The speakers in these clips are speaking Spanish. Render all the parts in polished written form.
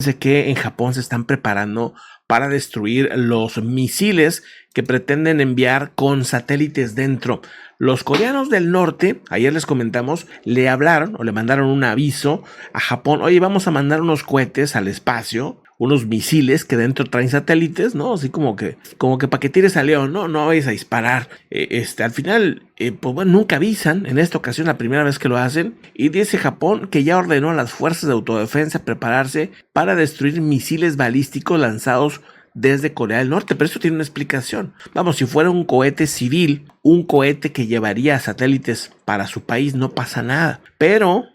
Dice que en Japón se están preparando para destruir los misiles que pretenden enviar con satélites dentro. Los coreanos del norte, ayer les comentamos, le hablaron o le mandaron un aviso a Japón. Oye, vamos a mandar unos cohetes al espacio, unos misiles que dentro traen satélites, ¿no? Así como que para que tires a León, no vayas a disparar. Al final, pues bueno, nunca avisan. En esta ocasión, la primera vez que lo hacen. Y dice Japón que ya ordenó a las fuerzas de autodefensa prepararse para destruir misiles balísticos lanzados desde Corea del Norte, pero eso tiene una explicación. Vamos, si fuera un cohete civil, un cohete que llevaría satélites para su país, no pasa nada. Pero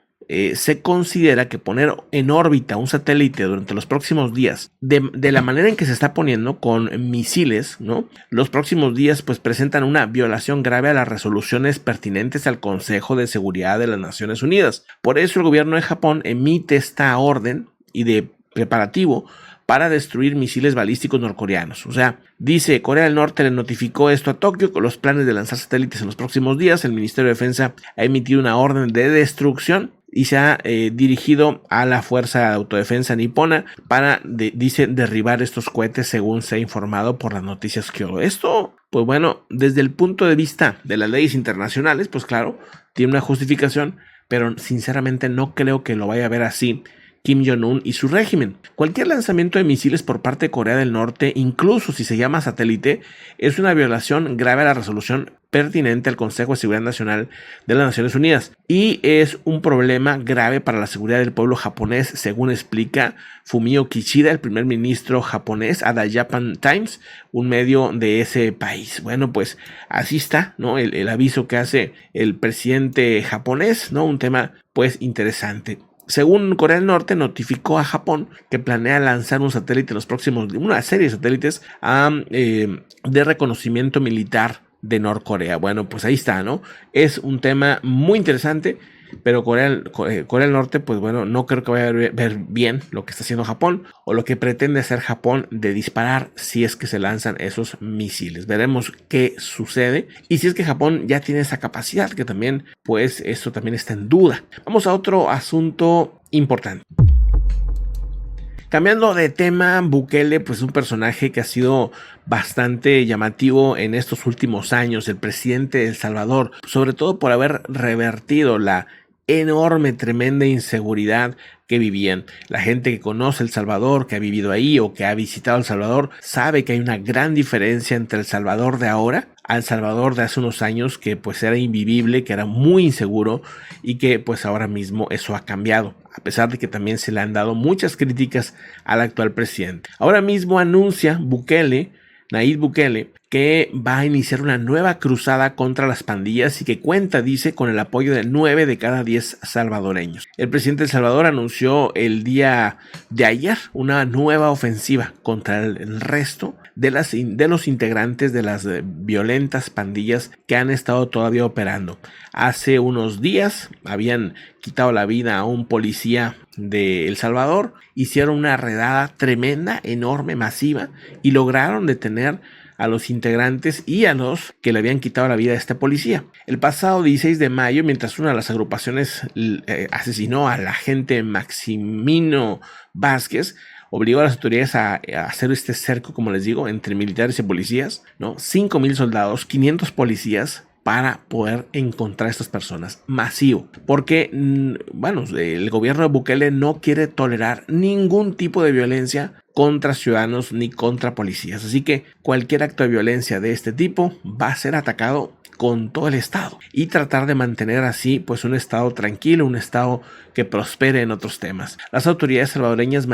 se considera que poner en órbita un satélite durante los próximos días, de la manera en que se está poniendo con misiles, ¿no? Los próximos días pues presentan una violación grave a las resoluciones pertinentes al Consejo de Seguridad de las Naciones Unidas. Por eso el gobierno de Japón emite esta orden y de preparativo para destruir misiles balísticos norcoreanos. O sea, dice Corea del Norte le notificó esto a Tokio con los planes de lanzar satélites en los próximos días. El Ministerio de Defensa ha emitido una orden de destrucción y se ha dirigido a la Fuerza de Autodefensa nipona para, dice, derribar estos cohetes según se ha informado por las noticias Kyodo. Esto, pues bueno, desde el punto de vista de las leyes internacionales, pues claro, tiene una justificación, pero sinceramente no creo que lo vaya a ver así Kim Jong-un y su régimen. Cualquier lanzamiento de misiles por parte de Corea del Norte, incluso si se llama satélite, es una violación grave a la resolución pertinente al Consejo de Seguridad Nacional de las Naciones Unidas y es un problema grave para la seguridad del pueblo japonés, según explica Fumio Kishida, el primer ministro japonés, a The Japan Times, un medio de ese país. Bueno, pues así está, ¿no? El aviso que hace el presidente japonés, ¿no? Un tema pues interesante. Según Corea del Norte, notificó a Japón que planea lanzar un satélite en los próximos, una serie de satélites de reconocimiento militar de Norcorea. Bueno, pues ahí está, ¿no? Es un tema muy interesante, pero Corea del Norte, pues bueno, no creo que vaya a ver bien lo que está haciendo Japón o lo que pretende hacer Japón de disparar si es que se lanzan esos misiles. Veremos qué sucede y si es que Japón ya tiene esa capacidad, que también, pues esto también está en duda. Vamos a otro asunto importante. Cambiando de tema, Bukele, pues un personaje que ha sido bastante llamativo en estos últimos años, el presidente de El Salvador, sobre todo por haber revertido la enorme, tremenda inseguridad que vivían. La gente que conoce El Salvador, que ha vivido ahí o que ha visitado El Salvador, sabe que hay una gran diferencia entre El Salvador de ahora al Salvador de hace unos años, que pues era invivible, que era muy inseguro y que pues ahora mismo eso ha cambiado, a pesar de que también se le han dado muchas críticas al actual presidente. Ahora mismo anuncia Nayib Bukele, que va a iniciar una nueva cruzada contra las pandillas y que cuenta, dice, con el apoyo de 9 de cada 10 salvadoreños. El presidente de El Salvador anunció el día de ayer una nueva ofensiva contra el resto de los integrantes de las violentas pandillas que han estado todavía operando. Hace unos días habían quitado la vida a un policía de El Salvador, hicieron una redada tremenda, enorme, masiva y lograron detener a los integrantes y a los que le habían quitado la vida a este policía. El pasado 16 de mayo, mientras una de las agrupaciones asesinó al agente Maximino Vázquez, obligó a las autoridades a hacer este cerco, como les digo, entre militares y policías, ¿no? 5,000 soldados, 500 policías para poder encontrar a estas personas. Masivo. Porque, bueno, el gobierno de Bukele no quiere tolerar ningún tipo de violencia contra ciudadanos ni contra policías. Así que cualquier acto de violencia de este tipo va a ser atacado con todo el estado y tratar de mantener así pues un estado tranquilo, un estado que prospere en otros temas. Las autoridades salvadoreñas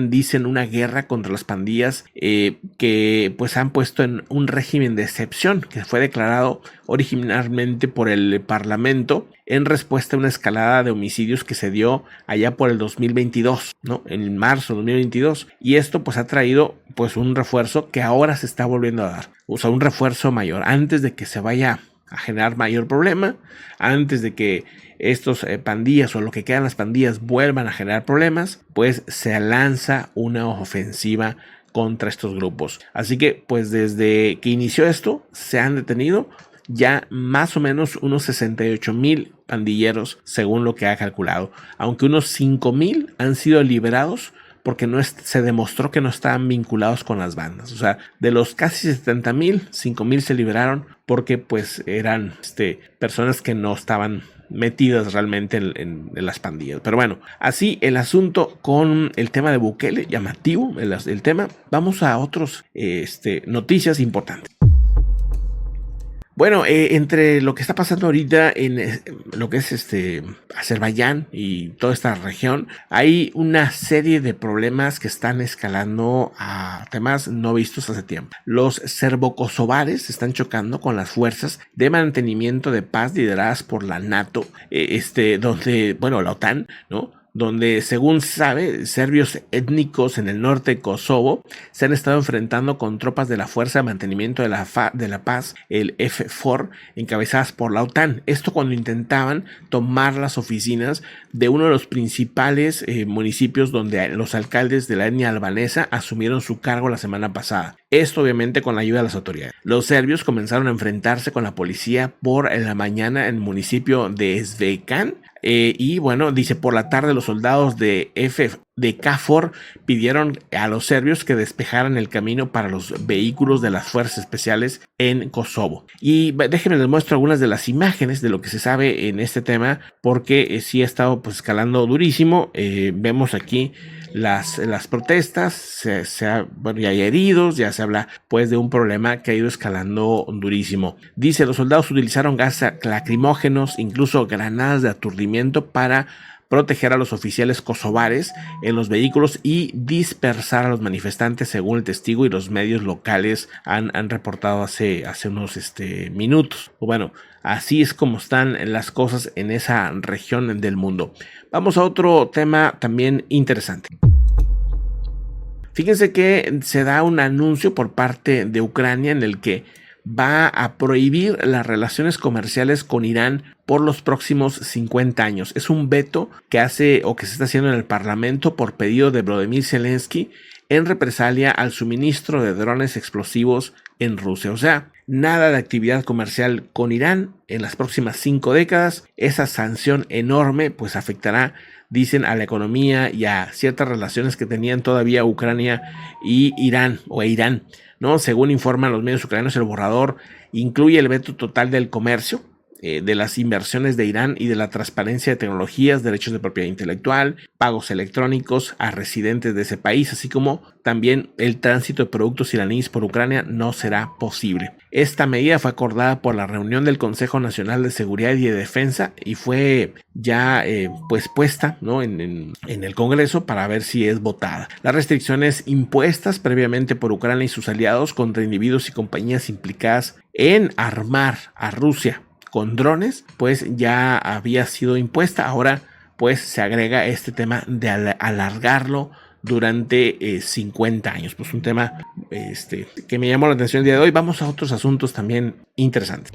dicen una guerra contra las pandillas que pues han puesto en un régimen de excepción que fue declarado originalmente por el Parlamento en respuesta a una escalada de homicidios que se dio allá por el 2022, ¿no? En marzo de 2022, y esto pues ha traído pues un refuerzo que ahora se está volviendo a dar, o sea, un refuerzo mayor antes de que se vaya a generar mayor problema, antes de que estos pandillas o lo que quedan las pandillas vuelvan a generar problemas, pues se lanza una ofensiva contra estos grupos. Así que pues desde que inició esto se han detenido ya más o menos unos 68,000 pandilleros según lo que ha calculado, aunque unos 5,000 han sido liberados porque se demostró que no estaban vinculados con las bandas. O sea, de los casi 70,000, 5,000 se liberaron porque pues eran personas que no estaban metidas realmente en las pandillas. Pero bueno, así el asunto con el tema de Bukele, llamativo el tema. Vamos a otros noticias importantes. Bueno, entre lo que está pasando ahorita en lo que es Azerbaiyán y toda esta región, hay una serie de problemas que están escalando a temas no vistos hace tiempo. Los serbo-kosovares están chocando con las fuerzas de mantenimiento de paz lideradas por la NATO, donde, bueno, la OTAN, ¿no? Donde, según se sabe, serbios étnicos en el norte de Kosovo se han estado enfrentando con tropas de la Fuerza de Mantenimiento de la Paz, el FFOR, encabezadas por la OTAN. Esto cuando intentaban tomar las oficinas de uno de los principales municipios donde los alcaldes de la etnia albanesa asumieron su cargo la semana pasada. Esto obviamente con la ayuda de las autoridades. Los serbios comenzaron a enfrentarse con la policía por la mañana en el municipio de Zvecan. Y bueno, dice, por la tarde los soldados de KFOR pidieron a los serbios que despejaran el camino para los vehículos de las fuerzas especiales en Kosovo. Y déjenme les muestro algunas de las imágenes de lo que se sabe en este tema, porque sí ha estado pues escalando durísimo. Vemos aquí las protestas, bueno, ya hay heridos, ya se habla pues de un problema que ha ido escalando durísimo. Dice, los soldados utilizaron gas lacrimógenos, incluso granadas de aturdimiento para proteger a los oficiales kosovares en los vehículos y dispersar a los manifestantes, según el testigo y los medios locales han reportado hace unos minutos. Bueno, así es como están las cosas en esa región del mundo. Vamos a otro tema también interesante. Fíjense que se da un anuncio por parte de Ucrania en el que va a prohibir las relaciones comerciales con Irán por los próximos 50 años. Es un veto que hace o que se está haciendo en el Parlamento por pedido de Volodymyr Zelensky en represalia al suministro de drones explosivos en Rusia. O sea, nada de actividad comercial con Irán en las próximas 5 décadas. Esa sanción enorme pues afectará, dicen, a la economía y a ciertas relaciones que tenían todavía Ucrania y Irán o Irán, ¿no? Según informan los medios ucranianos, el borrador incluye el veto total del comercio, de las inversiones de Irán y de la transparencia de tecnologías, derechos de propiedad intelectual, pagos electrónicos a residentes de ese país, así como también el tránsito de productos iraníes por Ucrania no será posible. Esta medida fue acordada por la reunión del Consejo Nacional de Seguridad y de Defensa y fue ya pues puesta, ¿no?, en el Congreso para ver si es votada. Las restricciones impuestas previamente por Ucrania y sus aliados contra individuos y compañías implicadas en armar a Rusia con drones, pues ya había sido impuesta. Ahora pues se agrega este tema de alargarlo durante 50 años. Pues un tema que me llamó la atención el día de hoy. Vamos a otros asuntos también interesantes.